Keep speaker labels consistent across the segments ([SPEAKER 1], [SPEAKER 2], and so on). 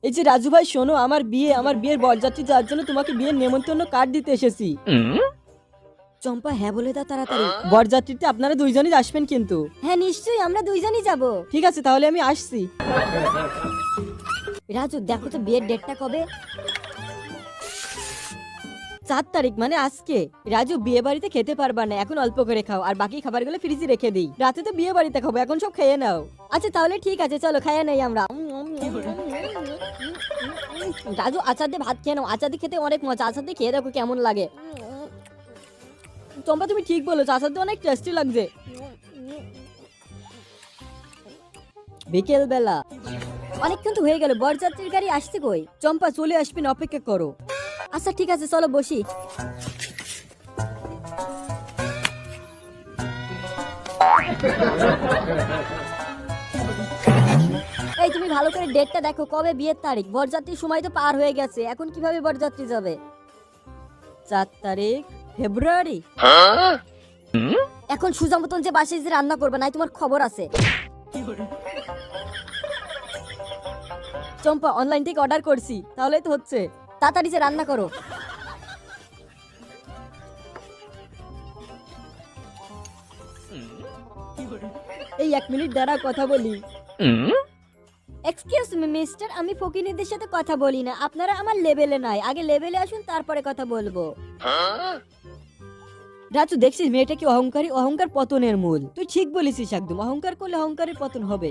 [SPEAKER 1] এই যে রাজু ভাই শোনো, আমার বিয়ের বরযাত্রী যাওয়ার জন্য তোমাকে বিয়ের নেমন্তন্ন কার্ড দিতে এসেছি। চম্পা হ্যাঁ বলে দাও তাড়াতাড়ি। বরযাত্রীতে আপনারা দুইজনই আসবেন কিন্তু।
[SPEAKER 2] হ্যাঁ নিশ্চয়ই, আমরা দুইজনই যাব।
[SPEAKER 1] ঠিক আছে তাহলে আমি আসছি।
[SPEAKER 2] রাজু দেখো তো বিয়ের ডেটটা কবে?
[SPEAKER 1] 4 তারিখ মানে আজকে। রাজু বিয়ে বাড়িতে খেতে পারবা না, এখন অল্প করে খাও, আর বাকি খাবারগুলো ফ্রিজে রেখে দিই। রাতে তো বিয়ে বাড়িতে খাবো, এখন সব খেয়ে নাও।
[SPEAKER 2] আচ্ছা তাহলে ঠিক আছে, চলো খাইয়া নেই আমরা। রাজু আচার দিয়ে ভাত খেয়ে নাও, আচার দিয়ে খেতে অনেক মজা। আচার দিয়ে খেয়ে দেখো কেমন লাগে।
[SPEAKER 1] চম্পা তুমি ঠিক বলেছো, আচার দিয়ে অনেক টেস্টি লাগছে। বিকেল বেলা
[SPEAKER 2] অনেকক্ষণ তো হয়ে গেল, বরযাত্রীর গাড়ি আসছে কই?
[SPEAKER 1] চম্পা চলে আসবেন, অপেক্ষা করো।
[SPEAKER 2] আচ্ছা ঠিক আছে, চলো বসি। এই তুমি ভালো করে ডেটটা দেখো, কবে বিয়ের তারিখ? বরযাত্রীর সময় তো পার হয়ে গেছে, এখন কিভাবে বরযাত্রী যাবে?
[SPEAKER 1] 4 তারিখ ফেব্রুয়ারি।
[SPEAKER 2] এখন সুজা মতন যে বাসায় যে রান্না করবে, নাই তোমার খবর আছে।
[SPEAKER 1] চম্পা অনলাইন থেকে অর্ডার করছি, তাহলে তো হচ্ছে।
[SPEAKER 2] তাড়াতাড়ি যে রান্না করো।
[SPEAKER 1] এই 1 মিনিট দাঁড়া, কথা বলি।
[SPEAKER 2] এক্সকিউজ মি মিস্টার, আমি ফকিনীদের সাথে কথা বলি না। আপনারা আমার লেভেলে নাই, আগে লেভেলে আসুন তারপরে কথা বলবো।
[SPEAKER 1] রাজু দেখছিস মেয়েটা কি অহংকারী? অহংকার পতনের মূল। তুই ঠিক বলেছিস একদম, অহংকার করলে অহংকারের পতন হবে।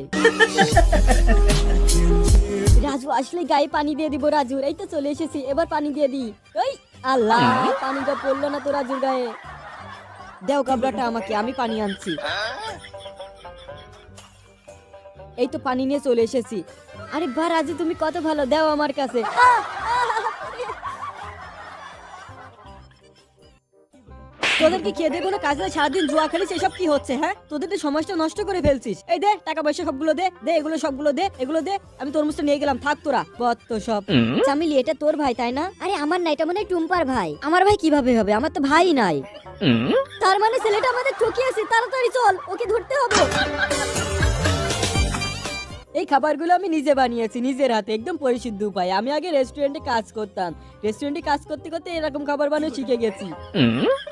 [SPEAKER 2] রাজু আসলে গায়ে পানি দিয়ে দিব। রাজুর এই তো চলে এসেছি, এবার পানি দিয়ে দি। ওই আল্লাহ, পানিটা পড়লো না তো রাজুর গায়ে।
[SPEAKER 1] দেও গাবলাটা আমাকে, আমি পানি আনছি। এই তো পানি নিয়ে চলে এসেছি।
[SPEAKER 2] আরে বাহ রাজু, তুমি কত ভালো, দাও আমার কাছে।
[SPEAKER 1] তোদের কি খেয়ে দিয়ে কোনো কাজ নাই? সারাদিন জুয়া খেলিস, এসব কি হচ্ছে? হ্যাঁ, তোদের তো সময়টা নষ্ট করে ফেলছিস। এই দে টাকা পয়সা সবগুলো দে, দে এগুলো সবগুলো দে, এগুলো দে। আমি তরমুজটা নিয়ে গেলাম, থাক তোরা বত সব।
[SPEAKER 2] চামিলি এটা তোর ভাই তাই না? আরে আমার না, এটা মনে হয় টুম্পার ভাই। আমার ভাই কিভাবে হবে? আমার তো ভাই নাই। তার মানে ছেলেটা আমাদের ঠকিয়েছে। তাড়াতাড়ি চল, ওকে ধরতে হবে।
[SPEAKER 1] এই খাবারগুলো আমি নিজে বানিয়েছি, নিজের হাতে, একদম পরিশুদ্ধ উপায়। আমি আগে রেস্টুরেন্টে কাজ করতাম, রেস্টুরেন্টে কাজ করতে করতে এরকম খাবার বানানো শিখে গেছি।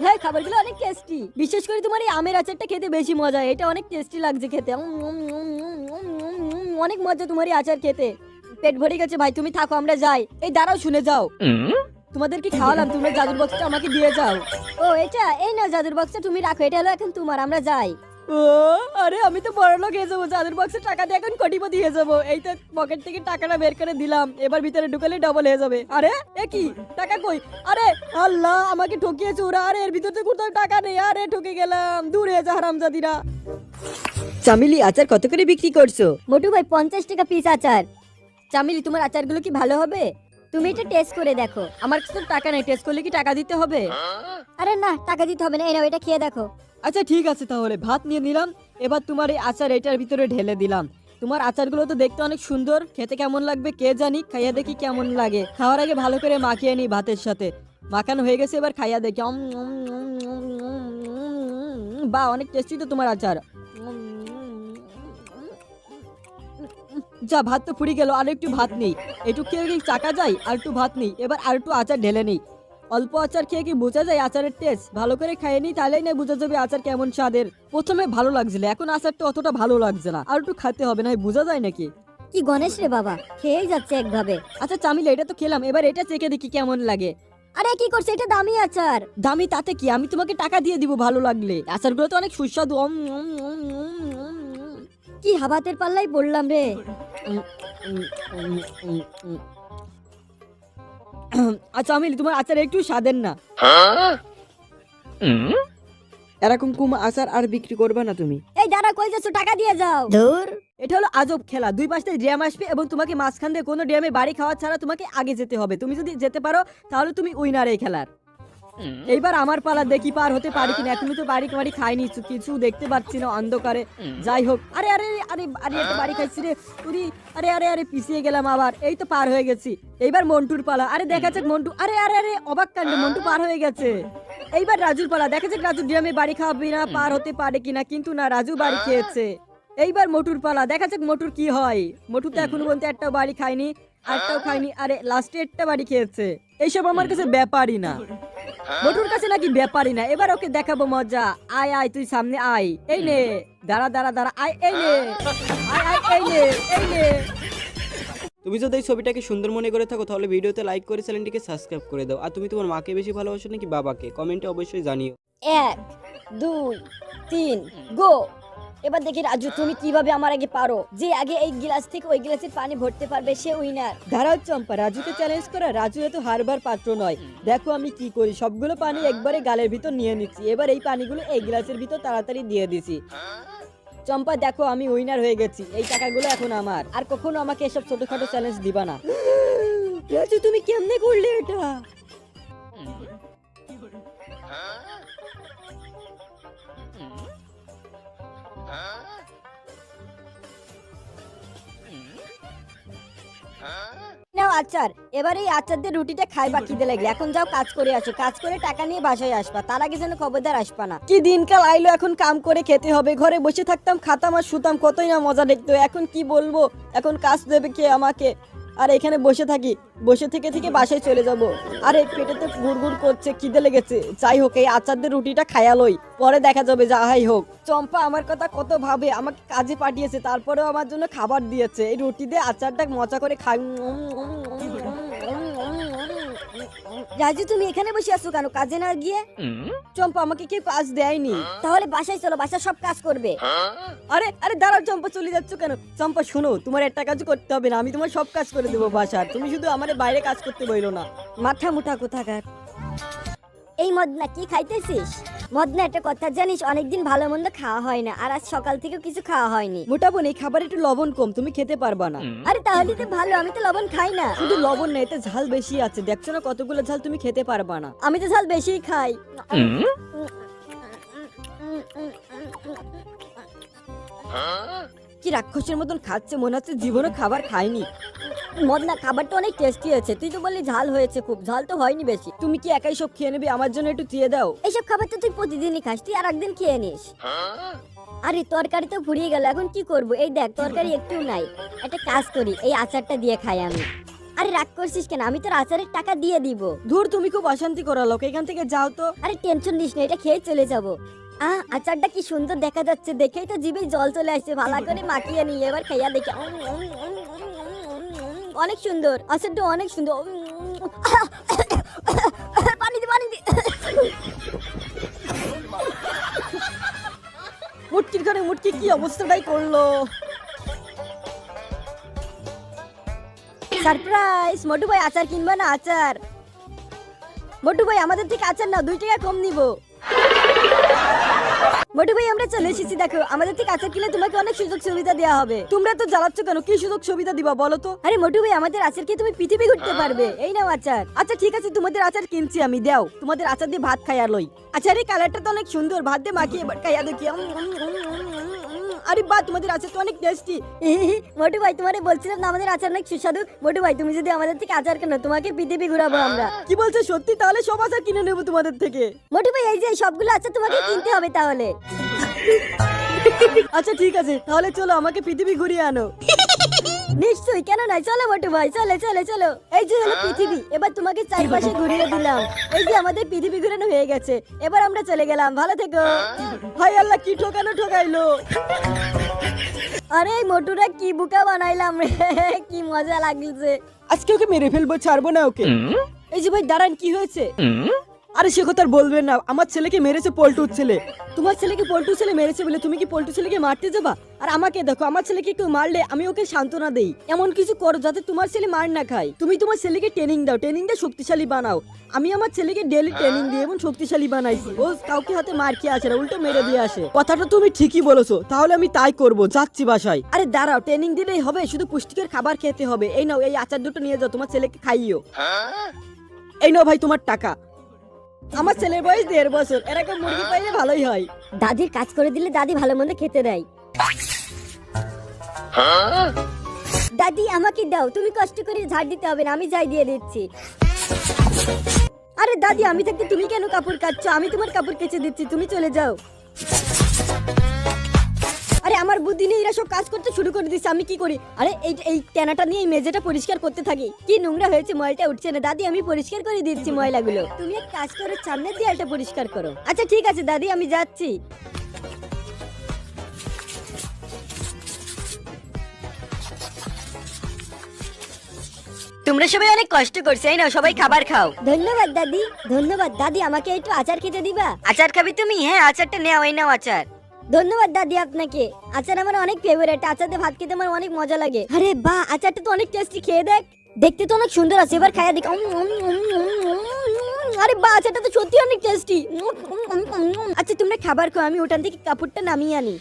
[SPEAKER 2] হ্যাঁ খাবারগুলো অনেক টেস্টি, বিশেষ করে তোমার এই আমের আচারটা খেতে বেশি মজা। এটা অনেক টেস্টি লাগছে খেতে। অনেক মজা তোমার এই আচার খেতে। পেট ভরে গেছে ভাই, তুমি থাকো, আমরা যাই।
[SPEAKER 1] এই দাঁড়াও, শুনে যাও। তোমাদের কি খাওয়ালাম? তোমরা জাদুর বক্সটা আমাকে দিয়ে যাও।
[SPEAKER 2] ও এটা, এই না জাদুর বক্সটা তুমি রাখো, এটা হলো এখন তোমার, আমরা যাই।
[SPEAKER 1] ও আরে, আমি তো বড় লোক হয়ে যাবো, জাদুর বক্সে টাকা দিয়ে এখন কোটিপতি হয়ে যাবো। এই তো পকেট থেকে টাকাটা বের করে দিলাম, এবার ভিতরে ঢুকালে ডবল হয়ে যাবে। আরে এ কি, টাকা কই? আরে আল্লাহ, আমাকে ঠকিয়েছে ওরা। আরে এর ভিতরে কোথাও টাকা নেই। আরে ঠকে গেলাম, দূর হয়ে যা হারামজাদিরা। চামিলি আচার কত করে বিক্রি করছো?
[SPEAKER 2] মোটু ভাই 50 টাকা পিস আচার। চামিলি তোমার আচারগুলো কি ভালো হবে? তুমি এটা টেস্ট করে দেখো।
[SPEAKER 1] আমার কাছে তো টাকা নেই, টেস্ট করলে কি টাকা দিতে হবে?
[SPEAKER 2] আরে না, টাকা দিতে হবে না, এই নাও এটা খেয়ে দেখো।
[SPEAKER 1] আচ্ছা ঠিক আছে, তাহলে ভাত নিয়ে নিলাম। এবার তোমার এই আচার এটার ভিতরে ঢেলে দিলাম। তোমার আচারগুলো তো দেখতে অনেক সুন্দর, খেতে কেমন লাগবে কে জানি। খাইয়া দেখি কেমন লাগে। খাওয়ার আগে ভালো করে মাখিয়ে নি ভাতের সাথে। মাখানো হয়ে গেছে, এবার খাইয়া দেখি। বাহ, অনেক টেস্টি তো তোমার আচার। যা, ভাত তো ফুরিয়ে গেল, আর একটু ভাত নেই। একটু খেয়ে কি চাকা যায়? আর একটু ভাত নেই, এবার আর একটু আচার ঢেলে নেই। অল্প আচার খেয়ে কি বোঝা যায় আচারের টেস্ট? ভালো করে খাইয়ে নি, তাহলেই না বোঝা যাবে আচার কেমন স্বাদের। প্রথমে ভালো লাগছিল, এখন আচারটা অতটা ভালো লাগছে না। আর একটু খাতে হবে, না বোঝা যায় নাকি?
[SPEAKER 2] কি গণেশ রে বাবা, খেয়েই যাচ্ছে একভাবে।
[SPEAKER 1] আচ্ছা চামিলে, এটা তো খেলাম, এবার এটা চেখে দেখি কেমন লাগে।
[SPEAKER 2] আরে কি করছে? এটা দামি আচার।
[SPEAKER 1] দামি তাতে কি, আমি তোমাকে টাকা দিয়ে দিব ভালো লাগলে। আচারগুলো তো অনেক সুস্বাদু।
[SPEAKER 2] কি হাবাতের পাল্লাই পড়লাম রে।
[SPEAKER 1] আচ্ছা আমিলি, তোমার আচার একটু স্বাদের না। এরকম আচার আর বিক্রি করবে না তুমি।
[SPEAKER 2] এই দাঁড়া, কই যাচ্ছ? টাকা দিয়ে যাও। ধুর,
[SPEAKER 1] এটা হলো আজব খেলা। দুই পাশে ড্যাম আসবে এবং তোমাকে মাঝখান দিয়ে কোনো ড্যামে বাড়ি খাওয়া ছাড়া তোমাকে আগে যেতে হবে। তুমি যদি যেতে পারো তাহলে তুমি উইনার এই খেলার। এইবার আমার পালা, দেখি পার হতে পারি কিনা। এখনো তো বাড়ি খাইনি, কিছু দেখতে পাচ্ছি না অন্ধকারে। যাই হোক, আরে আরে আরে আরে একটা বাড়ি খাইছি রে তুই। আরে আরে আরে পিছিয়ে গেলাম আবার। এই তো পার হয়ে গেছি। এইবার মন্টুর পালা। আরে দেখা যাক মন্টু, আরে আরে আরে অবাক কাণ্ড, মন্টু পার হয়ে গেছে। এইবার রাজুর পালা, দেখা যাক রাজু ড্রামে বাড়ি খাওয়াবি না পার হতে পারে কিনা, কিন্তু না, রাজু বাড়ি খেয়েছে। এইবার মোটুর পালা, দেখা যাক মোটুর কি হয়। মোটু তো এখনো পর্যন্ত একটাও বাড়ি খায়নি, একটাও খায়নি। আরে লাস্টে একটা বাড়ি খেয়েছে। এইসব আমার কাছে ব্যাপারই না, মোটুর কাছে নাকি ব্যাপারই না। এবার ওকে দেখাবো মজা। আয় আয় তুই সামনে আয়। এই নে, দাঁড়া দাঁড়া দাঁড়া, আয় এই নে, আয় আয় এই নে, এই নে।
[SPEAKER 3] তুমি যদি এই ছবিটাকে সুন্দর মনে করে থাকো তাহলে ভিডিওতে লাইক করে চ্যানেলটিকে সাবস্ক্রাইব করে দাও। আর তুমি তোমার মাকে বেশি ভালোবাসো নাকি বাবাকে, কমেন্টে অবশ্যই জানিও।
[SPEAKER 2] 1 2 3 গো। এবার দেখি রাজু তুমি কিভাবে আমার আগে পারো। যে আগে এই গ্লাস থেকে ওই গ্লাসে পানি ভরতে পারবে সে উইনার।
[SPEAKER 1] দাঁড়াও চম্পা, রাজুকে চ্যালেঞ্জ করা। রাজু এত হারবার পাত্র নয়। দেখো আমি কি করি, সবগুলো পানি একবারে গালের ভিতর নিয়ে নিচ্ছি। এবার এই পানিগুলো এই গ্লাসের ভিতর তাড়াতাড়ি দিয়ে দিছি। চম্পা দেখো আমি উইনার হয়ে গেছি। এই টাকাগুলো এখন আমার। আর কখনো আমাকে এসব ছোটখাটো চ্যালেঞ্জ দিবা না। রাজু তুমি কেমনে করলে এটা?
[SPEAKER 2] নাও আচার। এবার এই আচার দিয়ে রুটিটা খাইবা খিদে লাগলে। এখন যাও কাজ করে আসো, কাজ করে টাকা নিয়ে বাসায় আসবা। তার আগে যেন খবরদার আসবা না।
[SPEAKER 1] কি দিনকাল আইলো, এখন কাম করে খেতে হবে। ঘরে বসে থাকতাম, খাতাম আর শুতাম, কতই না মজা দেখতো। এখন কি বলবো, এখন কাজ দেবে কে আমাকে? আর এখানে বসে থাকি, বসে থেকে থেকে বাসায় চলে যাব। আরে পেটেতে গুড়গুড় করছে, খিদে লেগেছে। যাই হোক, এই আচার দিয়ে রুটিটা খায়ালই, পরে দেখা যাবে যাহাই হোক। চম্পা আমার কথা কত ভাবে, আমাকে কাজে পাঠিয়েছে, তারপরেও আমার জন্য খাবার দিয়েছে। এই রুটি দিয়ে আচারটা মজা করে খাই।
[SPEAKER 2] রাজু তুমি এখানে বসে আছো কেন, কাজে না গিয়ে?
[SPEAKER 1] চম্পা আমাকে কেউ কাজ দেয়নি।
[SPEAKER 2] তাহলে বাসায় চলো, বাসা সব কাজ করবে।
[SPEAKER 1] আরে আরে দাঁড়াও চম্পা, চলে যাচ্ছ কেন? চম্পা শোনো, তোমার একটা কাজ করতে হবে না, আমি তোমার সব কাজ করে দেবো বাসার। তুমি শুধু আমার বাইরে কাজ করতে বইলো না।
[SPEAKER 2] মাথা মুঠা কোথাকার। এই মদনা কি খাইতেছিস? মদনা একটা কথা জানিস, অনেকদিন ভালো মন্দ খাওয়া হয় না, আর আজ সকাল থেকেও কিছু খাওয়া হয়নি।
[SPEAKER 1] মোটা বোন, এই খাবার একটু লবণ কম, তুমি খেতে পারবা না।
[SPEAKER 2] আরে তাহলে তো ভালো, আমি তো লবণ খাই না।
[SPEAKER 1] শুধু লবণ না, এতে ঝাল বেশি আছে। দেখছো না কতগুলো ঝাল, তুমি খেতে পারবা না।
[SPEAKER 2] আমি তো ঝাল বেশি খাই।
[SPEAKER 1] কি রাক্ষসের মতন খাচ্ছে, মনে হচ্ছে জীবনে খাবার খায়নি।
[SPEAKER 2] মদনা খাবারটা অনেক টেস্টি হয়েছে। তুই তো বললি ঝাল হয়েছে খুব, ঝাল তো হয়নি বেশি।
[SPEAKER 1] তুমি কি একাই সব খেয়ে নেবে? আমার জন্য একটু দিয়ে দাও।
[SPEAKER 2] এইসব খাবার তো তুই প্রতিদিনই খাস, তুই আর একদিন খেয়ে নিস। আরে তরকারি তো ফুরিয়ে গেল, এখন কি করব? এই দেখ তরকারি একটু নাই। একটা কাজ করি, এই আচারটা দিয়ে খাই আমি। আরে রাগ করছিস কেন? আমি তোর আচারের টাকা দিয়ে দিব।
[SPEAKER 1] ধুর, তুমি খুব অশান্তি করা লোক, এখান থেকে যাও তো।
[SPEAKER 2] আরে টেনশন নিস না, এটা খেয়ে চলে যাব। আচারটা কি সুন্দর দেখা যাচ্ছে, দেখেই তো জিভে জল চলে আসছে। ভালো করে মাখিয়ে নিই, এবার খাইয়া দেখি। অনেক সুন্দর আচারটা, অনেক সুন্দর। পানি দি, পানি দি।
[SPEAKER 1] মুটকির ঘরে মুটকি কি অবস্থাটাই করলো।
[SPEAKER 2] সারপ্রাইজ! মোটু ভাই আচার কিনবা না? আচার মোটু ভাই আমাদের থেকে আচার না, 2 টাকা কম নিব। মোটু ভাই আমরা চলে এসেছি, দেখো আমাদের থেকে আচার কিনলে তোমাকে অনেক সুযোগ সুবিধা দেওয়া হবে।
[SPEAKER 1] তোমরা তো জ্বালাচ্ছ কেন? কি সুযোগ সুবিধা দিবা বলো তো?
[SPEAKER 2] আরে মোটু ভাই আমাদের আচার খেয়ে তুমি পৃথিবী ঘুরতে পারবে। এই নাও আচার।
[SPEAKER 1] আচ্ছা ঠিক আছে, তোমাদের আচার কিনছি আমি, দাও। তোমাদের আচার দিয়ে ভাত খাই আর লই। আচার এই কালারটা তো অনেক সুন্দর, ভাত দিয়ে মাখিয়ে এবার খাইয়া দেখি। আরে বাহ, তোমাদের আচার তো অনেক টেস্টি।
[SPEAKER 2] মোটু ভাই তোমারে বলছিলাম না আমাদের আচার অনেক সুস্বাদু। মোটু ভাই তুমি যদি আমাদের থেকে আচার কেন, তোমাকে পৃথিবী ঘুরাবো আমরা।
[SPEAKER 1] কি বলছো সত্যি? তাহলে সব আচার কিনে নেবো তোমাদের থেকে।
[SPEAKER 2] মোটু ভাই এই যে সবগুলো আচার তোমাকে কিনতে হবে তাহলে।
[SPEAKER 1] আচ্ছা ঠিক আছে, তাহলে চলো আমাকে পৃথিবী ঘুরিয়ে আনো।
[SPEAKER 2] নিশ্চয়ই, কেন নয়, চলো মোটু ভাই, চলে চলে চলো। এই যে হলো পৃথিবী, এবার তোমাকে চারপাশে ঘুরিয়ে দিলাম। এই যে আমাদের পৃথিবী ঘুরানো হয়ে গেছে, এবার আমরা চলে গেলাম। ভালো থেকো।
[SPEAKER 1] হাই আল্লাহ, কি ঠকানো ঠকাইলো।
[SPEAKER 2] আরে এই মোটুরা কি বুকা বানাইলাম রে, কি মজা লাগছে।
[SPEAKER 1] আজকে ওকে মেরে ফেলবো, ছাড়বো না ওকে। এই যে ভাই দাঁড়ান, কি হয়েছে? আরে সে কথা আর বলবেন না, আমার ছেলেকে মেরেছে পল্টুর ছেলে। তোমার ছেলেকে পল্টু ছেলে মেরেছে বলে তুমি কি পল্টু ছেলেকে মারতে যাবা? আর আমাকে দেখো, আমার ছেলেকে কেউ মারলে আমি ওকে সান্ত্বনা দেই। এমন কিছু করো যাতে তোমার ছেলে মার না খায়। তুমি তোমার ছেলেকে ট্রেনিং দাও, ট্রেনিং দিয়ে শক্তিশালী বানাও। আমি আমার ছেলেকে ডেইলি ট্রেনিং দিয়ে এবং শক্তিশালী বানাইছি। ও কাউকে হাতে মার খেয়ে আসে না, উল্টো মেরে দিয়ে আসে। কথাটা তুমি ঠিকই বলেছো, তাহলে আমি তাই করব, যাচ্ছি বাসায়। আরে দাঁড়াও, ট্রেনিং দিলেই হবে? শুধু পুষ্টিকর খাবার খেতে হবে। এই নাও, এই আচার দুটো নিয়ে যাও, তোমার ছেলেকে খাইও। এই নাও ভাই তোমার টাকা। আমার ছেলের বয়স 1.5 বছর, এরকম মুরগি পাইলে ভালোই হয়।
[SPEAKER 2] দাদির কাজ করে দিলে দাদি ভালো মন্দ খেতে দেয়। দাদি আমাকে দাও, তুমি কষ্ট করে ঝাড় দিতে হবে না, আমি যাই দিয়ে দিচ্ছি।
[SPEAKER 1] আরে দাদি, আমি থাকতে তুমি কেন কাপড় কাচ্ছো? আমি তোমার কাপড় কেচে দিচ্ছি, তুমি চলে যাও। আরে আমার বুদ্ধি নেই, এরা সব কাজ করতে শুরু করে দিচ্ছে, আমি কি করি? আরে এই তেনাটা নিয়ে এই মেঝেটা পরিষ্কার করতে থাকি। কি নোংরা হয়েছে, ময়লাটা উঠছে না। দাদি আমি পরিষ্কার করে দিচ্ছি ময়লাগুলো, তুমি এক কাজ করো, সামনের দেয়ালটা পরিষ্কার করো। আচ্ছা ঠিক আছে দাদি, আমি যাচ্ছি। তোমরা সবাই অনেক কষ্ট করছো, এই নাও সবাই খাবার খাও।
[SPEAKER 2] ধন্যবাদ দাদি, ধন্যবাদ। দাদি আমাকে একটু আচার খেতে দিবা?
[SPEAKER 1] আচার খাবি তুমি? হ্যাঁ আচারটা নাও, এই নাও আচার।
[SPEAKER 2] ধন্যবাদ দাদি আপনাকে। আচার আমার অনেক ফেভারিট, আচার দিয়ে ভাত খেতে আমার অনেক মজা লাগে। আরে বাহ, আচারটা তো অনেক টেস্টি, খেয়ে দেখ। দেখতে তো অনেক সুন্দর আছে, এবার খাইয়া দেখ। আরে বাহ, আচারটা তো সত্যি অনেক টেস্টি।
[SPEAKER 1] আচ্ছা তোমরা খাবার খাও, আমি ওখান থেকে কাপড়টা নামিয়ে আনি।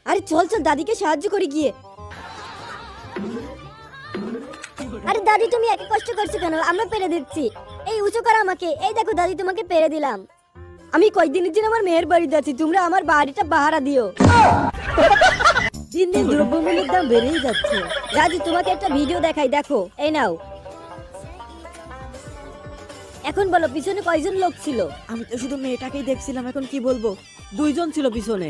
[SPEAKER 1] আরে চল চল, দাদিকে সাহায্য করে গিয়ে।
[SPEAKER 2] আরে দাদি তুমি এত কষ্ট করছো কেন? আমরা পেরে দিচ্ছি। এই উঁচু কর আমাকে। এই দেখো দাদি, তোমাকে পেরে দিলাম।
[SPEAKER 1] আমি কয়েকদিনের জন্য আমার মেয়ের বাড়িতে আছি, তোমরা আমার বাড়িটা পাহারা দিও। দিন দিন দ্রব্যমূল্যের দাম বেড়েই যাচ্ছে।
[SPEAKER 2] রাজু তোমাকে একটা ভিডিও দেখাই, দেখো। এই নাও। এখন বলো পিছনে কয়জন লোক ছিল?
[SPEAKER 1] আমি তো শুধু মেয়েটাকেই দেখছিলাম, এখন কি বলবো? 2 জন ছিল পিছনে।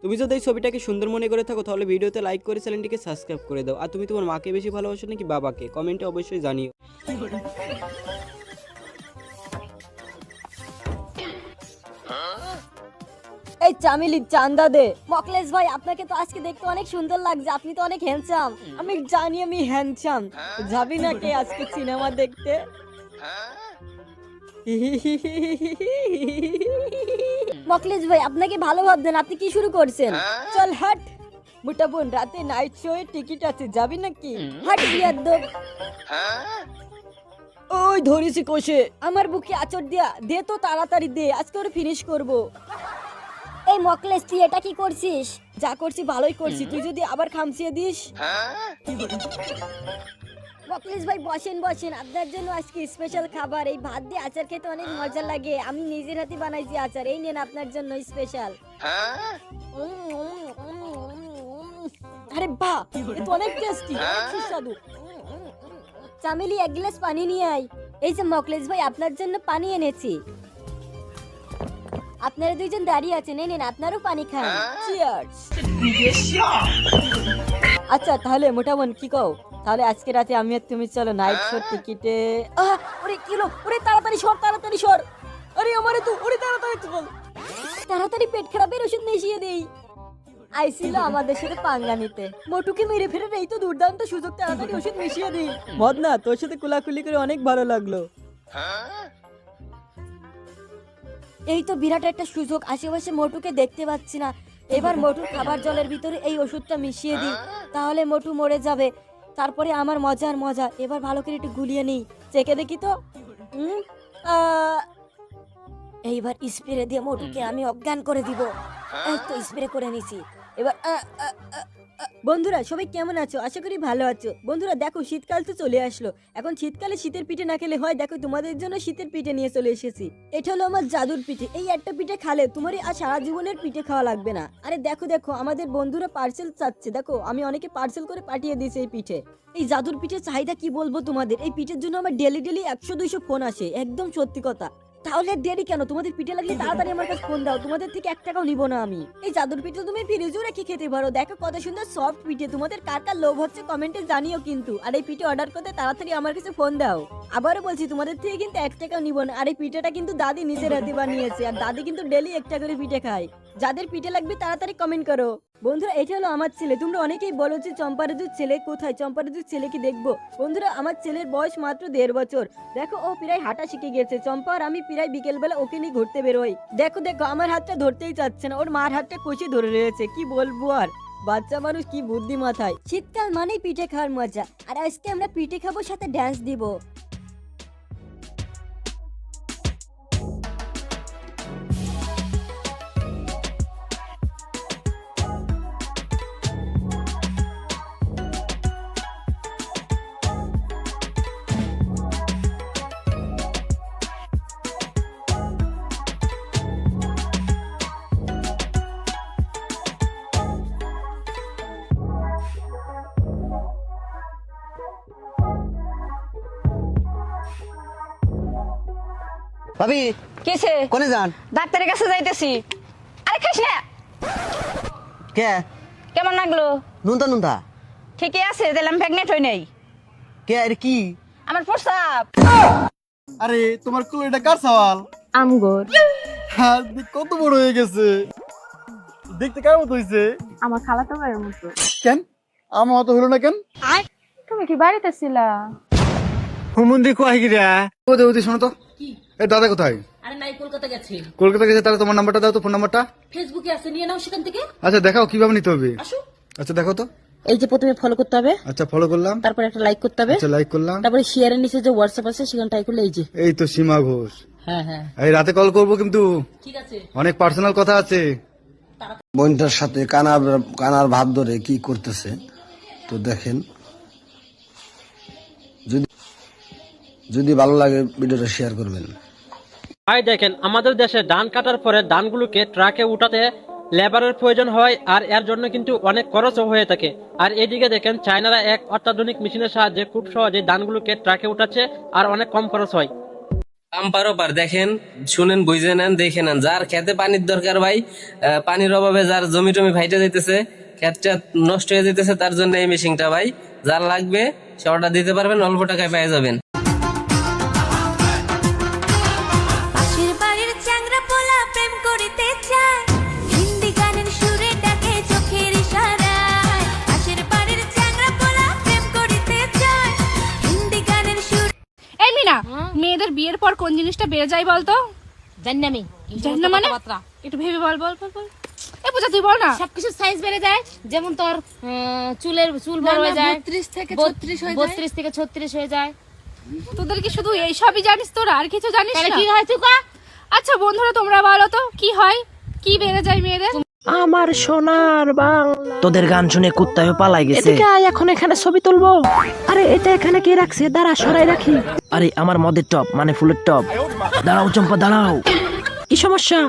[SPEAKER 3] তুমি যদি এই ছবিটাকে সুন্দর মনে করে থাকো তাহলে ভিডিওতে লাইক করে চ্যানেলটিকে সাবস্ক্রাইব করে দাও। আর তুমি তোমার মাকে বেশি ভালোবাসো নাকি বাবাকে, কমেন্টে অবশ্যই জানিও।
[SPEAKER 1] এই চামিলি চান্দা দে।
[SPEAKER 2] মকলেশ ভাই, আপনাকে তো আজকে দেখতে অনেক সুন্দর লাগছে, আপনি তো অনেক হ্যান্ডসাম।
[SPEAKER 1] আমি জানি আমি হ্যান্ডসাম। যাবি না কে আজকে সিনেমা দেখতে?
[SPEAKER 2] মকলেশ ভাই, আপনাকে ভালো ভাবতেন, আপনি কি শুরু করছেন?
[SPEAKER 1] চল হাট। মোটা বোন, রাতে নাইট শো এর টিকিট আছে, যাবি নাকি?
[SPEAKER 2] হাট বিয়াদ্দব।
[SPEAKER 1] ওই ধরেছি কোষে, আমার বুকে আচর দিয়া দে তো, তাড়াতাড়ি দে, আজকে ওর ফিনিশ করব।
[SPEAKER 2] এই মকলেশ, তুই এটা কি করছিস?
[SPEAKER 1] যা করছি ভালোই করছি, তুই যদি আবার খামচিয়ে দিস।
[SPEAKER 2] মকলেশ ভাই বসেন বসেন, আপনার জন্য আজকে স্পেশাল খাবার। এই ভাত দিয়ে আচার খেতে অনেক মজা লাগে, আমি নিজের হাতে বানাইছি আচার। এই নেন আপনার জন্য স্পেশাল।
[SPEAKER 1] আরে বাহ, এ তো অনেক টেস্টি, সুস্বাদু।
[SPEAKER 2] চামেলি, এক গ্লাস পানি নিয়ে আয়। এই যে মকলেশ ভাই, আপনার জন্য পানি এনেছি। আপনারা দুইজন দাঁড়িয়ে আছেন, এই নেন আপনারও পানি খান।
[SPEAKER 1] চিয়ার্স। আচ্ছা তাহলে মোটা বোন কি কও, তাহলে আজকে রাতে আমি আর তুমি চলো নাইট শো টিকিটে। ওরে কিলো, ওরে তাড়াতাড়ি সর, তাড়াতাড়ি সর। আরে আমারে তো, ওরে তাড়াতাড়ি চল। তাড়াতাড়ি পেট খারাপের ওষুধ মিশিয়ে দেই। আইছিল আমাদের সাথে পাঙ্গা নিতে, মোটুকে মেরে ফেলে এই তো দুর্দান্ত সুযোগ, তাড়াতাড়ি ওষুধ মিশিয়ে দিই। মদনা, তোর সাথে কুলাকুলি করে অনেক ভালো লাগলো। এই তো বিরাট একটা সুযোগ, আশেপাশে মোটুকে দেখতে পাচ্ছি না। এবার মোটুর খাবার জলের ভিতরে এই ওষুধটা মিশিয়ে দিই, তাহলে মোটু মরে যাবে। তারপরে আমার মজার মজা। এবার ভালো করে একটু গুলিয়ে নিই, চেকে দেখি তো। এইবার স্প্রে দিয়ে মোটুকে আমি অজ্ঞান করে দিব। এই তো স্প্রে করে নিছি। এবার বন্ধুরা সবাই কেমন আছো? আশা করি ভালো আছো। বন্ধুরা দেখো, শীতকাল তো চলে আসলো। এখন শীতকালে শীতের পিঠে না খেলে হয়? দেখো তোমাদের জন্য শীতের পিঠে নিয়ে চলে এসেছি। এটা হলো আমার জাদুর পিঠে। এই একটা পিঠে খালে তোমার আর সারা জীবনের পিঠে খাওয়া লাগবে না। আরে দেখো দেখো, আমাদের বন্ধুরা পার্সেল চাচ্ছে, দেখো আমি অনেকে পার্সেল করে পাঠিয়ে দিয়েছি এই পিঠে। এই জাদুর পিঠের চাহিদা কি বলবো তোমাদের। এই পিঠের জন্য আমার ডেলি 100-200 ফোন আসে, একদম সত্যি কথা। তাহলে দেরি কেন? তোমাদের পিঠে লাগলে তাড়াতাড়ি আমার কাছে ফোন দাও, তোমাদের থেকে 1 টাকাও নিব না আমি। এই জাদুর পিঠে তুমি ফ্রিজেও রেখে খেতে পারো। দেখো কত সুন্দর সফট পিঠে, তোমাদের কার কার লোভ হচ্ছে কমেন্টে জানিও কিন্তু। আর এই পিঠে অর্ডার করতে তাড়াতাড়ি আমার কাছে ফোন দাও। আবারও বলছি, তোমাদের থেকে কিন্তু 1 টাকাও নিব না। আর এই পিঠেটা কিন্তু দাদি নিজের হাতে বানিয়েছে, আর দাদি কিন্তু ডেলি 1টা করে পিঠে খায়। যাদের পিঠে লাগবে তাড়াতাড়ি কমেন্ট করো। বন্ধুরা এটা হলো আমার ছেলে। তোমরা অনেকেই বলো যে চম্পারাজুর ছেলে কোথায়, চম্পারাজুর ছেলে কি দেখবো? বন্ধুরা আমার ছেলের বয়স মাত্র 1.5 বছর। দেখো ও প্রায় হাঁটা শিখে গেছে। চম্পা আর আমি প্রায় বিকেলবেলা ওকে নিয়ে ঘুরতে বেরোই। দেখো দেখো, আমার হাতটা ধরতেই চাচ্ছে না, ওর মার হাতটা কষে ধরে রয়েছে। কি বলবো আর, বাচ্চা মানুষ কি বুদ্ধি মাথায়।
[SPEAKER 2] শীতকাল মানেই পিঠে খাওয়ার মজা, আর আজকে আমরা পিঠে খাবো, সাথে ড্যান্স দিব।
[SPEAKER 4] ভাবি
[SPEAKER 5] কিসে
[SPEAKER 4] কোনে যান?
[SPEAKER 5] ডাক্তারের কাছে যাইতেছি। আরে খাইস না,
[SPEAKER 4] কে?
[SPEAKER 5] কেমন লাগলো?
[SPEAKER 4] নুনতা নুনতা।
[SPEAKER 5] ঠিকই আছে, দিলাম প্রেগনেন্ট হই নাই।
[SPEAKER 4] কে আর কি?
[SPEAKER 5] আমার প্রস্তাব।
[SPEAKER 6] আরে তোমার কুলো এটা কার সওয়াল?
[SPEAKER 7] আমগর
[SPEAKER 6] হ্যাঁ, কত বড় হয়ে গেছে, দেখতে কেমন মতো হইছে?
[SPEAKER 7] আমার খালাতো ভাইয়ের মতো।
[SPEAKER 6] কেন আমার মতো হলো না কেন?
[SPEAKER 7] তুমি কি বাড়িতে ছিলা?
[SPEAKER 6] হুমুন্দি কোয়াই গিরা কোথায় হইতে? শোনো তো, এই দাদা কোথায়?
[SPEAKER 8] আরে নাই, কলকাতা গেছে।
[SPEAKER 6] কলকাতা গেছে, তাহলে তোমার নাম্বারটা দাও তো, ফোন নাম্বারটা।
[SPEAKER 8] ফেসবুকে আছে, নিয়ে নাও সেখান থেকে।
[SPEAKER 6] আচ্ছা দেখাও কিভাবে নিতে হবে।
[SPEAKER 8] আসো।
[SPEAKER 6] আচ্ছা দেখো তো।
[SPEAKER 8] এই যে প্রথমে ফলো করতে হবে,
[SPEAKER 6] আচ্ছা ফলো করলাম,
[SPEAKER 8] তারপর একটা লাইক করতে হবে,
[SPEAKER 6] আচ্ছা লাইক করলাম,
[SPEAKER 8] তারপরে শেয়ারের নিচে যে হোয়াটসঅ্যাপ আছে সেখানে টাইপ করলে এই যে।
[SPEAKER 6] এই তো সীমা ঘোষ।
[SPEAKER 8] হ্যাঁ হ্যাঁ,
[SPEAKER 6] এই রাতে কল করবো কিন্তু,
[SPEAKER 8] ঠিক আছে।
[SPEAKER 6] অনেক পার্সোনাল কথা আছে।
[SPEAKER 9] বোনটার সাথে কানার ভাব ধরে কি করতেছে তো দেখেন। যদি ভালো লাগে ভিডিওটা শেয়ার করবেন।
[SPEAKER 10] ভাই দেখেন, আমাদের দেশে ধান কাটার পরে ধানগুলোকে ট্রাকে উঠাতে লেবারের প্রয়োজন হয়, আর এর জন্য কিন্তু অনেক খরচও হয়ে থাকে। আর এদিকে দেখেন, চায়নারা এক অত্যাধুনিক মেশিনের সাহায্যে খুব সহজে ধানগুলোকে ট্রাকে উঠাচ্ছে, আর অনেক কম খরচ হয়।
[SPEAKER 11] পাম্পার ওপার দেখেন, শুনেন, বুঝে নেন, দেখে নেন। যার খেতে পানির দরকার ভাই, পানির অভাবে যার জমি টমি ভাইটে যাইতেছে, খেতটা নষ্ট হয়ে যাইতেছে, তার জন্য এই মেশিনটা ভাই। যার লাগবে সে অর্ডার দিতে পারবেন, অল্প টাকায় পেয়ে যাবেন।
[SPEAKER 12] পাশের বাড়ির চ্যাংড়া পোলা প্রেম করিতে চায়, হিন্দি গানের সুরে ডাকে চোখের ইশারায়। পাশের বাড়ির চ্যাংড়া পোলা প্রেম করিতে চায়, হিন্দি গানের সুর।
[SPEAKER 7] এই মিনা, মেয়েদের বিয়ের পর কোন জিনিসটা বেড়ে যায় বলতো?
[SPEAKER 8] জানি আমি
[SPEAKER 7] জানি না মানে? একটু ভেবে বল বল বল বল। এ পূজা তুই বল না।
[SPEAKER 8] সবকিছু সাইজ বেড়ে যায়, যেমন তোর চুল বড় হয়ে যায়, 32 থেকে 36 হয়ে যায়।
[SPEAKER 7] তোদের কি শুধু এই সবই জানিস তোরা, আর কিছু জানিস
[SPEAKER 8] তাহলে
[SPEAKER 7] না?
[SPEAKER 8] কি হয় তুই কা?
[SPEAKER 7] আচ্ছা বন্ধুরা, তোমরা বলো তো কি হয়, কি বেড়ে যায় মেয়েদের?
[SPEAKER 10] আমার সোনার বাংলা। তোদের গান শুনে কুত্তায়ও পালাই গেছে।
[SPEAKER 1] এদিকে আয়, এখন এখানে ছবি তুলবো। আরে এটা এখানে কে রাখছে? দাঁড়া, সরাই রাখি।
[SPEAKER 10] আরে আমার মদের টপ, মানে ফুলের টপ। দাঁড়াও চম্পা, দাঁড়াও।
[SPEAKER 1] কি সমস্যা?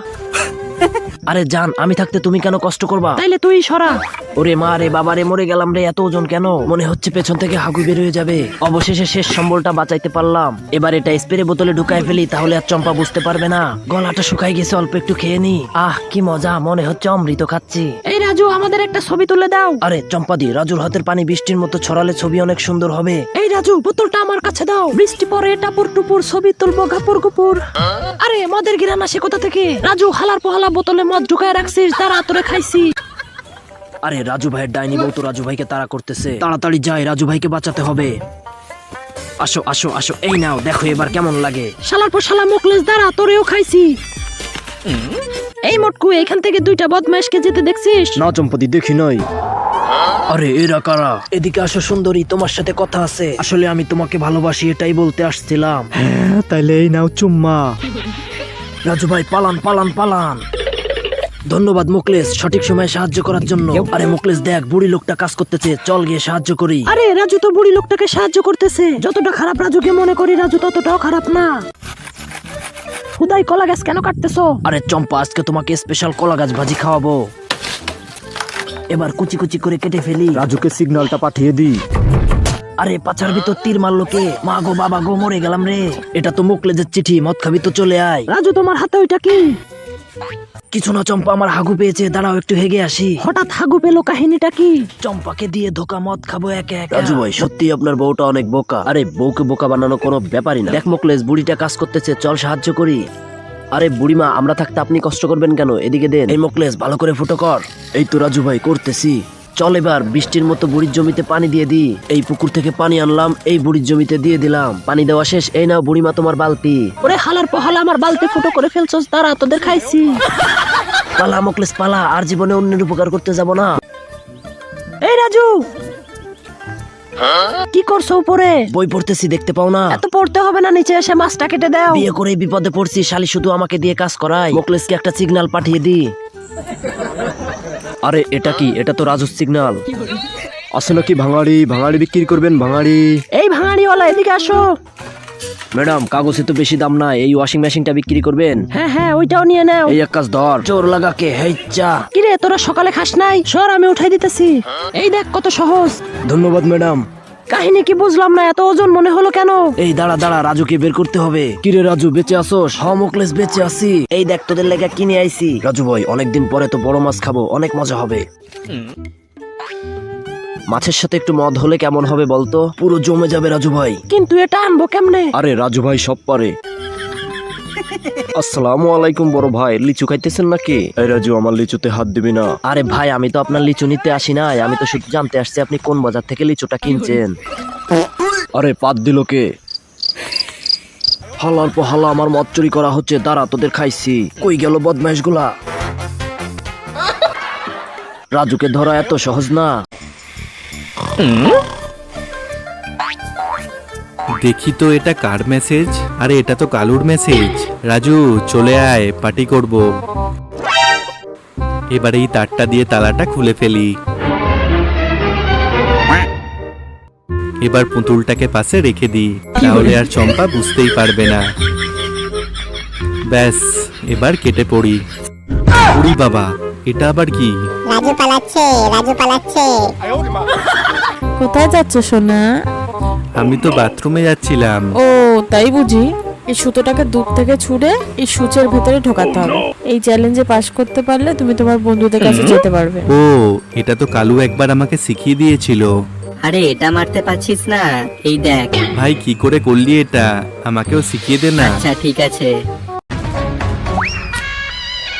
[SPEAKER 10] আরে জান, আমি থাকতে তুমি কেন কষ্ট করবা?
[SPEAKER 1] তাইলে তুই সরা।
[SPEAKER 10] ওরে মা রে, বাবা রে, মরে গেলাম রে। এত ওজন কেন? মনে হচ্ছে পেছন থেকে হাগু বের হয়ে যাবে। অবশেষে শেষ সম্বলটা বাঁচাইতে পারলাম। এবার এটা স্প্রে বোতলে ঢুকায় ফেলি, তাহলে আর চম্পা বুঝতে পারবে না। গলাটা শুকাই গেছে, অল্প একটু খেয়ে নি। আহ কি মজা, মনে হচ্ছে অমৃত খাচ্ছি।
[SPEAKER 1] এই রাজু, আমাদের একটা ছবি তুলে দাও।
[SPEAKER 10] আরে চম্পা দি, রাজুর হাতের পানি বৃষ্টির মতো ছড়ালে ছবি অনেক সুন্দর হবে।
[SPEAKER 1] এই রাজু, বোতলটা আমার কাছে দাও। বৃষ্টি পরে টাপুর টুপুর ছবি তুলবো গাপুর গুপুর। আরে মদের গিরান আসে কোথা থেকে? রাজু, হালার পোহালা বোতলে মদ ঢুকায় রাখছিস, তারা তোরে খাইছি।
[SPEAKER 10] আরে রাজু ভাইয়ের ডাইনি বউ তো রাজু ভাইকে তাড়া করতেছে। তাড়াতাড়ি যাই, রাজু ভাইকে বাঁচাতে হবে। আসো আসো আসো, এই নাও, দেখো এবার কেমন লাগে।
[SPEAKER 1] শালার পর শালা মুখলেস, দাঁড়া, তোরেও খাইছি। এই মটকু, এখান থেকে দুইটা বদমাইশকে যেতে দেখছিস?
[SPEAKER 10] না চম্পতি, দেখি নাই। আরে এরা কারা? এদিকে আসো সুন্দরী, তোমার সাথে কথা আছে। আসলে আমি তোমাকে ভালোবাসি, এটাই বলতে আসছিলাম।
[SPEAKER 6] হ্যাঁ তাইলে এই নাও চুম্মা।
[SPEAKER 10] রাজু ভাই পালান পালান পালান। ধন্যবাদ মুকলেশ, সঠিক সময়ে সাহায্য করার জন্য। আরে মুকলেশ দেখ, বুড়ি লোকটা কাজ করতেছে, চল গিয়ে সাহায্য করি।
[SPEAKER 1] আরে রাজু তো বুড়ি লোকটাকে সাহায্য করতেছে। যতটা খারাপ রাজুকে মনে করি, রাজু ততটাও খারাপ না। হুদাই কলা গাছ কেন কাটতেছো?
[SPEAKER 10] আরে চম্পা, আজকে তোমাকে স্পেশাল কলা গাছ ভাজি খাওয়াবো। এবার কুচি কুচি করে কেটে ফেলি।
[SPEAKER 6] রাজুকে সিগন্যালটা পাঠিয়ে দিই।
[SPEAKER 10] আরে পাছার ভিতর তীর মারলো কে? মা গো বাবা গো, মরে গেলাম রে। এটা তো মুকলেজের চিঠি, মদ খাবি তো চলে আয়।
[SPEAKER 1] রাজু, তোমার হাতে ওইটা কি?
[SPEAKER 10] কিছু না চম্পা, আমার হাগু পেয়েছে, দাঁড়াও একটু হেগে আসি।
[SPEAKER 1] হঠাৎ হাগু পেলো, কাহিনীটা কি?
[SPEAKER 10] চম্পাকে দিয়ে ধোকা, মদ খাবো একে একে। রাজু ভাই, সত্যি আপনার বউটা অনেক বোকা। আরে বউকে বোকা বানানো কোনো ব্যাপারই না। দেখ মুকলেশ, বুড়িটা কাজ করতেছে, চল সাহায্য করি। আরে বুড়িমা, আমরা থাকতে আপনি কষ্ট করবেন কেন? এদিকে দেন। এই মুকলেশ, ভালো করে ফুটো কর। এই তো রাজু ভাই, করতেছি। চল এবার বৃষ্টির মতো বুড়ির জমিতে পানি দিয়ে দি। এই পুকুর থেকে পানি আনলাম, এই বুড়ির জমিতে দিয়ে দিলাম। পানি দেওয়া শেষ, এই নাও বুড়িমা তোমার বালতি।
[SPEAKER 1] ওরে হালার পহালা, আমার বালতি ফুটো করে ফেলছস, তারা তোদের খাইছি।
[SPEAKER 10] পালা মুকলেশ পালা, আর জীবনে অন্যের উপকার করতে যাব না।
[SPEAKER 1] এই রাজু, কি করছো উপরে?
[SPEAKER 10] বই পড়তেছি, দেখতে পাও না?
[SPEAKER 1] এত পড়তে হবে না, নিচে এসে মাছটা কেটে দাও।
[SPEAKER 10] বিয়ে করে বিপদে পড়ছি, শালি শুধু আমাকে দিয়ে কাজ করায়। মুকলেশকে একটা সিগন্যাল পাঠিয়ে দি। আরে এটা কি? এটা তো রাজুর সিগন্যাল।
[SPEAKER 6] আসে নাকি ভাঙাড়ি? ভাঙাড়ি বিক্রি করবেন? ভাঙাড়ি।
[SPEAKER 1] এই ভাঙাড়িওয়ালা, এদিকে আসো।
[SPEAKER 10] ম্যাডাম, কাগজে তো বেশি দাম নাই, এই ওয়াশিং মেশিনটা বিক্রি করবেন?
[SPEAKER 1] হ্যাঁ হ্যাঁ, ওইটাও নিয়ে নাও।
[SPEAKER 10] এই এক কাজ ধর, চোর লাগাকে। হেইচা।
[SPEAKER 1] কিরে, তোরা সকালে খাস নাই? সর, আমি উঠাই দিতেছি। এই দেখ কত সহজ।
[SPEAKER 10] ধন্যবাদ ম্যাডাম। কাহিনী কি বুঝলাম না, এত ওজন মনে হলো কেন? এই দাঁড়া দাঁড়া, রাজুকে বের করতে হবে। কিরে রাজু, বেঁচে আসোস? হ্যাঁ মোকলেস, বেঁচে আছি। এই দেখ তোদের লেগে কিনে আইছি। রাজু ভাই, অনেকদিন পরে তো বড় মাছ খাবো, অনেক মজা হবে। মাছের সাথে একটু মদ হলে কেমন হবে বলতো? পুরো জমে যাবে রাজু ভাই। কিন্তু এটা আনবো কেমনে? আরে রাজু ভাই সব পারে। আসসালামু আলাইকুম বড় ভাই, লিচু খাইতেছেন নাকি? এই রাজু, আমার লিচুতে হাত দিবি না। আরে ভাই, আমি তো আপনার লিচু নিতে আসি নাই, আমি তো শুধু জানতে আসছি আপনি কোন বাজার থেকে লিচুটা কিনছেন। আরে পাত দিল কে? হালার পর হালা আমার মদ চুরি করা হচ্ছে, দাঁড়া তোদের খাইছি। কই গেল বদমাইশ গুলা? রাজুকে ধরা এত সহজ না।
[SPEAKER 13] দেখি তো এটা কার মেসেজ? আরে এটা তো কালুর মেসেজ। রাজু চলে আয়, পার্টি করব। এবারে এই তারটা দিয়ে তালাটা খুলে ফেলি। এবার পুতুলটাকে পাশে রেখে দিই, তাহলে আর চম্পা বুঝতেই পারবে না। ব্যাস, এবার কেটে পড়ি। উড়ি বাবা, এটা আবার কি?
[SPEAKER 2] রাজু পালাচ্ছে, রাজু পালাচ্ছে।
[SPEAKER 7] কোথায় যাচ্ছ সোনা?
[SPEAKER 13] আমি তো বাথরুমে যাচ্ছিলাম।
[SPEAKER 7] ও তাই বুঝি। এই সুতোটাকে দূর থেকে ছুঁড়ে এই সূচের ভেতরে ঢোকাতে হবে। এই চ্যালেঞ্জে পাশ করতে পারলে তুমি তোমার বন্ধুদের কাছে যেতে পারবে।
[SPEAKER 13] ও, এটা তো কালু একবার আমাকে শিখিয়ে দিয়েছিল।
[SPEAKER 4] আরে এটা মারতে পারছিস না, এই দেখ।
[SPEAKER 13] ভাই কি করে করলি এটা? আমাকেও শিখিয়ে দে না।
[SPEAKER 4] আচ্ছা ঠিক আছে।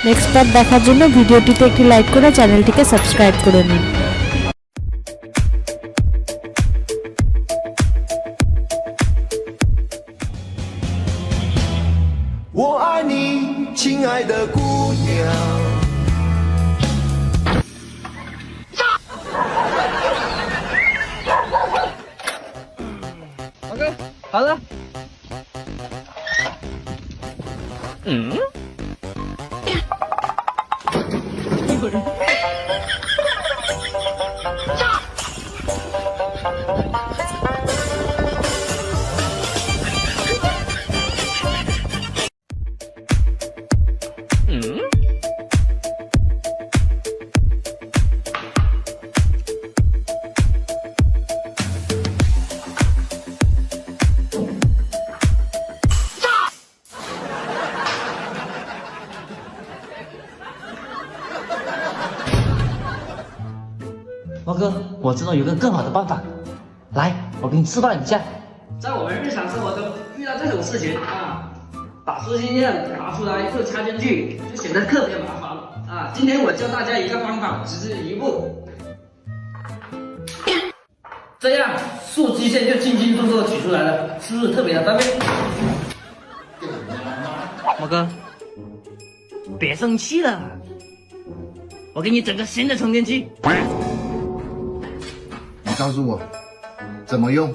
[SPEAKER 7] নেক্সট পার্ট দেখার জন্য ভিডিওটিতে একটি লাইক করে চ্যানেলটিকে সাবস্ক্রাইব করে নিন।
[SPEAKER 11] 好了。
[SPEAKER 4] 毛哥，我知道有个更好的办法，来，我给你示范一下。
[SPEAKER 11] 在我们日常生活中遇到这种事情啊，把书信件拿出来就插进去，就显得特别麻烦了啊。今天我教大家一个方法，只是一步，这样竖基线就轻轻松松的取出来了，是不是特别的方便？
[SPEAKER 4] 毛哥，别生气了，我给你整个新的充电器。
[SPEAKER 6] 你告诉我怎么用？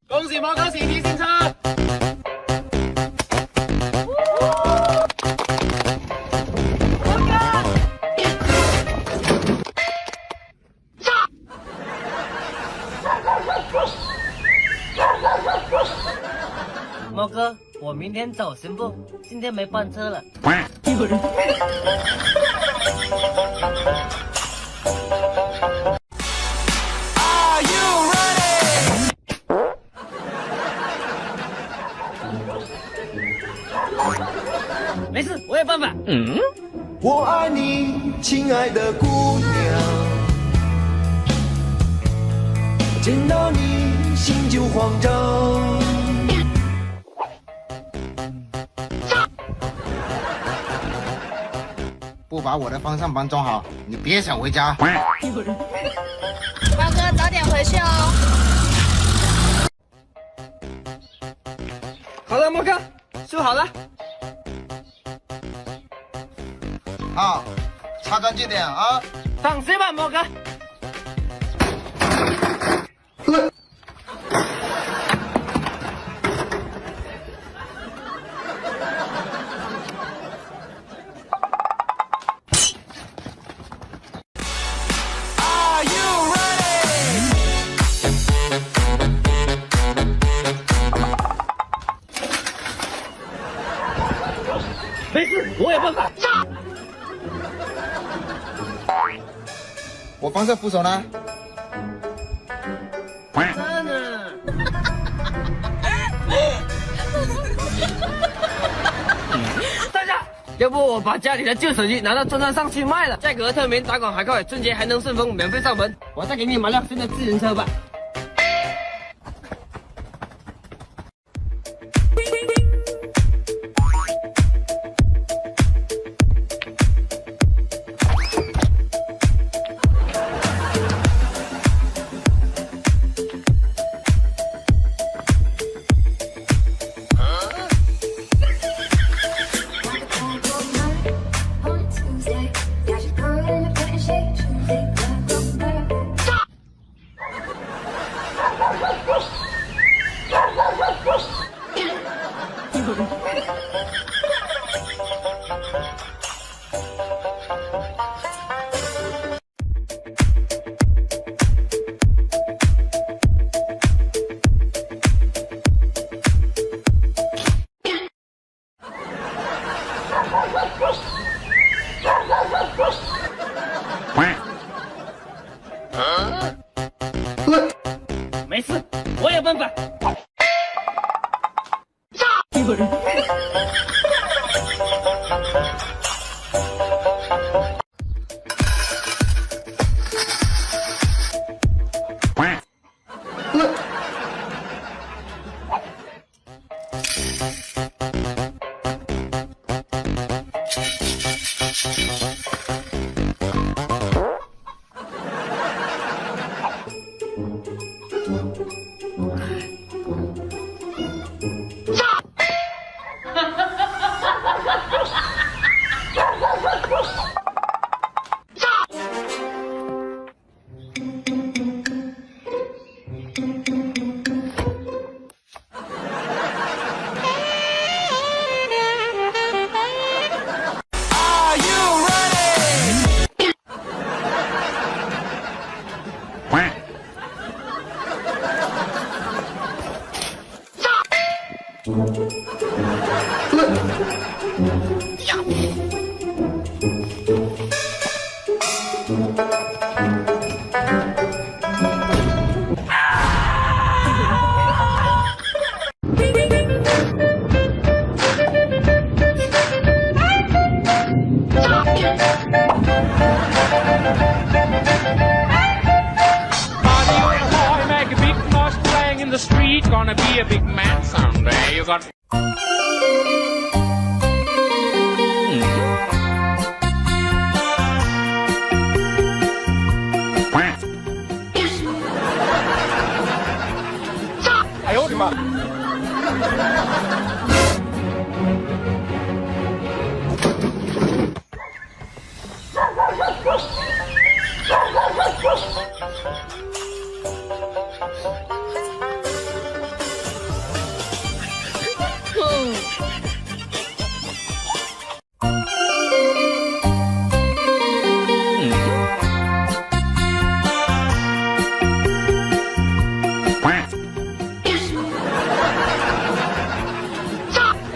[SPEAKER 11] 恭喜毛哥喜提新车！
[SPEAKER 4] 毛哥，我明天走行不？今天没班车了。没事，我有办法。
[SPEAKER 6] 我爱你，亲爱的姑娘，见到你心就慌张。不把我的方向盘装好，你别想回家。
[SPEAKER 7] 猫哥，早点回去哦。
[SPEAKER 11] 好了，毛哥，修好了。
[SPEAKER 6] 好，擦干净点啊！
[SPEAKER 11] 放心吧，毛哥。没事，我有
[SPEAKER 6] 我帮着扶手呢。
[SPEAKER 11] 大家，要不我把家里的旧手机拿到中山上去卖了，价格特免，打广还快，春节还能顺丰免费上门。我再给你买辆新的自行车吧。没事，我有办法。
[SPEAKER 6] 哎呦我的妈！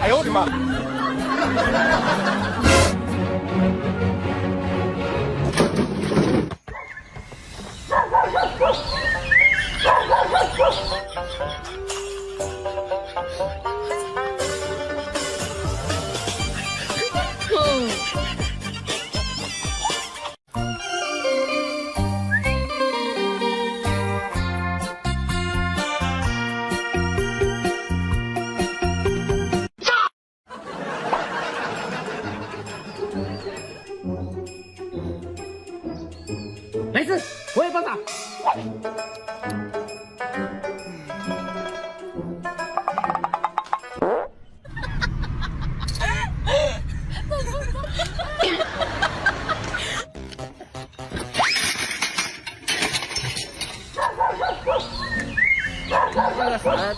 [SPEAKER 6] 哎呦我的妈！
[SPEAKER 11] 没事，我有办法。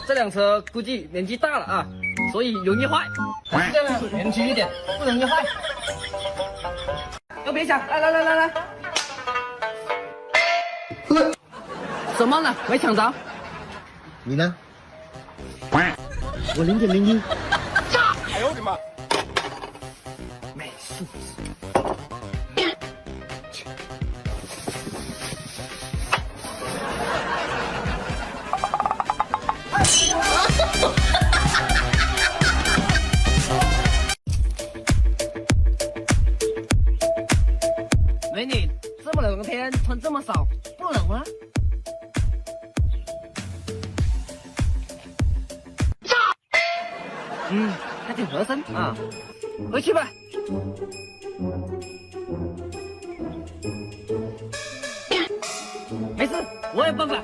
[SPEAKER 11] 这辆车估计年纪大了啊，所以容易坏。这样年轻一点，不容易坏。都别想，来。什么呢？没抢着。
[SPEAKER 6] 你呢？我0.01。哎呦我的妈！
[SPEAKER 11] 没素质。
[SPEAKER 4] 美女，这么冷的天穿这么少，不冷吗？还挺合身啊，回去吧。没事，我有办法。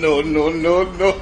[SPEAKER 6] no, no, no, no.